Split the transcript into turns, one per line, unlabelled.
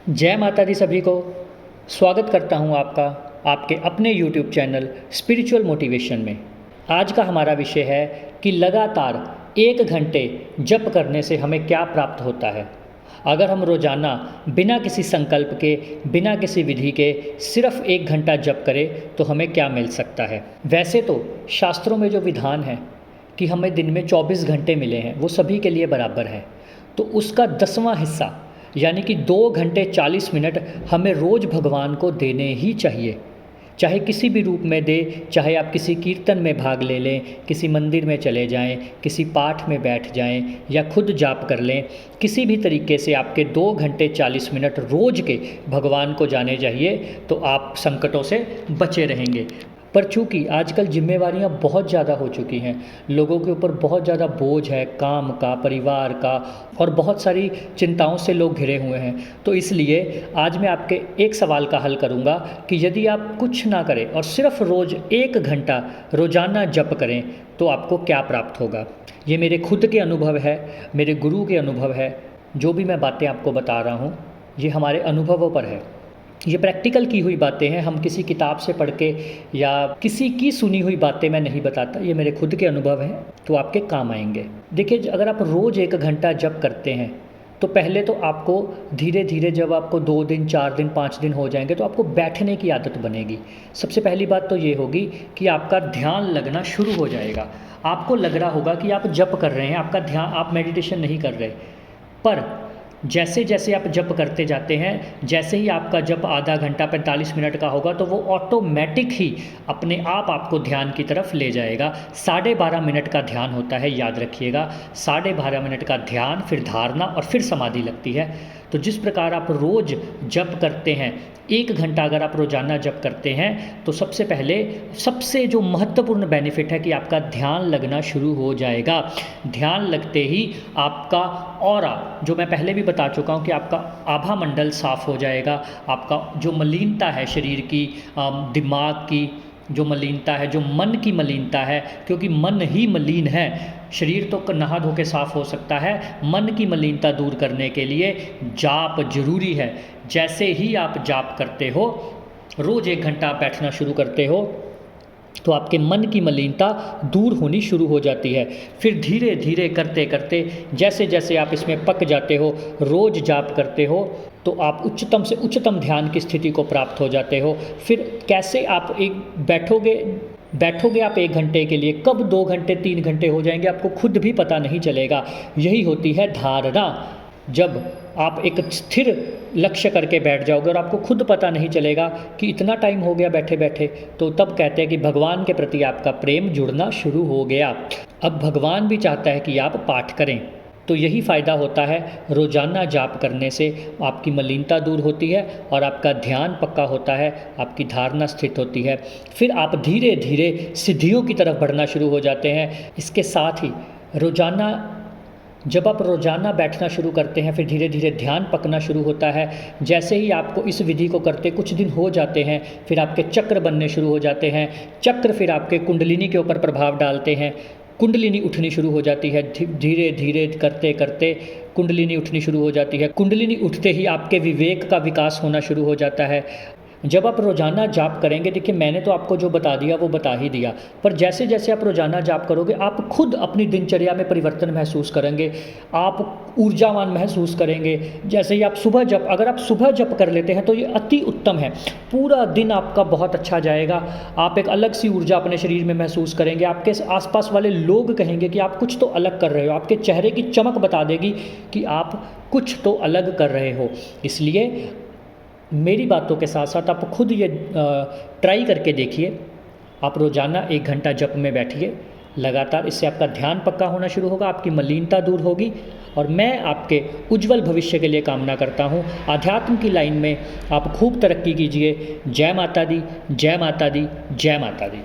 जय माता दी सभी को। स्वागत करता हूं आपका आपके अपने YouTube चैनल स्पिरिचुअल मोटिवेशन में। आज का हमारा विषय है कि लगातार 1 घंटे जप करने से हमें क्या प्राप्त होता है। अगर हम रोज़ाना बिना किसी संकल्प के, बिना किसी विधि के सिर्फ 1 घंटा जप करें तो हमें क्या मिल सकता है। वैसे तो शास्त्रों में जो विधान है कि हमें दिन में 24 घंटे मिले हैं वो सभी के लिए बराबर है, तो उसका 10वां हिस्सा यानी कि 2 घंटे 40 मिनट हमें रोज़ भगवान को देने ही चाहिए। चाहे किसी भी रूप में दे, चाहे आप किसी कीर्तन में भाग ले लें, किसी मंदिर में चले जाएं, किसी पाठ में बैठ जाएं या खुद जाप कर लें, किसी भी तरीके से आपके 2 घंटे 40 मिनट रोज़ के भगवान को जाने चाहिए, तो आप संकटों से बचे रहेंगे। पर चूँकि आजकल जिम्मेवारियां बहुत ज़्यादा हो चुकी हैं, लोगों के ऊपर बहुत ज़्यादा बोझ है, काम का, परिवार का, और बहुत सारी चिंताओं से लोग घिरे हुए हैं, तो इसलिए आज मैं आपके एक सवाल का हल करूंगा कि यदि आप कुछ ना करें और सिर्फ रोज़ 1 घंटा रोज़ाना जप करें तो आपको क्या प्राप्त होगा। ये मेरे खुद के अनुभव है, मेरे गुरु के अनुभव है। जो भी मैं बातें आपको बता रहा हूँ ये हमारे अनुभवों पर है, ये प्रैक्टिकल की हुई बातें हैं। हम किसी किताब से पढ़ के या किसी की सुनी हुई बातें मैं नहीं बताता, ये मेरे खुद के अनुभव हैं, तो आपके काम आएंगे। देखिए, अगर आप रोज़ 1 घंटा जप करते हैं तो पहले तो आपको धीरे धीरे, जब आपको 2 दिन 4 दिन 5 दिन हो जाएंगे तो आपको बैठने की आदत बनेगी। सबसे पहली बात तो ये होगी कि आपका ध्यान लगना शुरू हो जाएगा। आपको लग रहा होगा कि आप जप कर रहे हैं, आपका ध्यान, आप मेडिटेशन नहीं कर रहे। पर जैसे जैसे आप जप करते जाते हैं, जैसे ही आपका जप आधा घंटा 45 मिनट का होगा तो वो ऑटोमेटिक ही अपने आप आपको ध्यान की तरफ ले जाएगा। 12.5 मिनट का ध्यान होता है, याद रखिएगा। 12.5 मिनट का ध्यान, फिर धारणा और फिर समाधि लगती है। तो जिस प्रकार आप रोज़ जप करते हैं, 1 घंटा अगर आप रोज़ाना जप करते हैं तो सबसे पहले सबसे जो महत्वपूर्ण बेनिफिट है कि आपका ध्यान लगना शुरू हो जाएगा। ध्यान लगते ही आपका ऑरा, जो मैं पहले भी बता चुका हूँ कि आपका आभा मंडल साफ़ हो जाएगा। आपका जो मलिनता है शरीर की, दिमाग की जो मलिनता है, जो मन की मलिनता है, क्योंकि मन ही मलिन है। शरीर तो नहा धो के साफ़ हो सकता है, मन की मलिनता दूर करने के लिए जाप जरूरी है। जैसे ही आप जाप करते हो, रोज़ 1 घंटा बैठना शुरू करते हो, तो आपके मन की मलिनता दूर होनी शुरू हो जाती है। फिर धीरे धीरे करते करते जैसे जैसे आप इसमें पक जाते हो, रोज़ जाप करते हो, तो आप उच्चतम से उच्चतम ध्यान की स्थिति को प्राप्त हो जाते हो। फिर कैसे आप बैठोगे आप 1 घंटे के लिए, कब 2 घंटे 3 घंटे हो जाएंगे आपको खुद भी पता नहीं चलेगा। यही होती है धारणा। जब आप एक स्थिर लक्ष्य करके बैठ जाओगे और आपको खुद पता नहीं चलेगा कि इतना टाइम हो गया बैठे बैठे, तो तब कहते हैं कि भगवान के प्रति आपका प्रेम जुड़ना शुरू हो गया। अब भगवान भी चाहता है कि आप पाठ करें, तो यही फ़ायदा होता है रोज़ाना जाप करने से। आपकी मलिनता दूर होती है और आपका ध्यान पक्का होता है, आपकी धारणा स्थित होती है। फिर आप धीरे धीरे सिद्धियों की तरफ बढ़ना शुरू हो जाते हैं। इसके साथ ही जब आप रोज़ाना बैठना शुरू करते हैं, फिर धीरे धीरे ध्यान पकना शुरू होता है। जैसे ही आपको इस विधि को करते कुछ दिन हो जाते हैं, फिर आपके चक्र बनने शुरू हो जाते हैं। चक्र फिर आपके कुंडलिनी के ऊपर प्रभाव डालते हैं, कुंडलिनी उठनी शुरू हो जाती है। धीरे धीरे करते करते कुंडलिनी उठनी शुरू हो जाती है। कुंडलिनी उठते ही आपके विवेक का विकास होना शुरू हो जाता है। जब आप रोज़ाना जाप करेंगे, देखिए मैंने तो आपको जो बता दिया वो बता ही दिया, पर जैसे जैसे आप रोज़ाना जाप करोगे आप खुद अपनी दिनचर्या में परिवर्तन महसूस करेंगे, आप ऊर्जावान महसूस करेंगे। जैसे ही आप अगर आप सुबह जप कर लेते हैं तो ये अति उत्तम है। पूरा दिन आपका बहुत अच्छा जाएगा, आप एक अलग सी ऊर्जा अपने शरीर में महसूस करेंगे। आपके आसपास वाले लोग कहेंगे कि आप कुछ तो अलग कर रहे हो, आपके चेहरे की चमक बता देगी कि आप कुछ तो अलग कर रहे हो। इसलिए मेरी बातों के साथ साथ आप खुद ये ट्राई करके देखिए। आप रोज़ाना 1 घंटा जप में बैठिए लगातार, इससे आपका ध्यान पक्का होना शुरू होगा, आपकी मलिनता दूर होगी, और मैं आपके उज्जवल भविष्य के लिए कामना करता हूँ। आध्यात्म की लाइन में आप खूब तरक्की कीजिए। जय माता दी, जय माता दी, जय माता दी।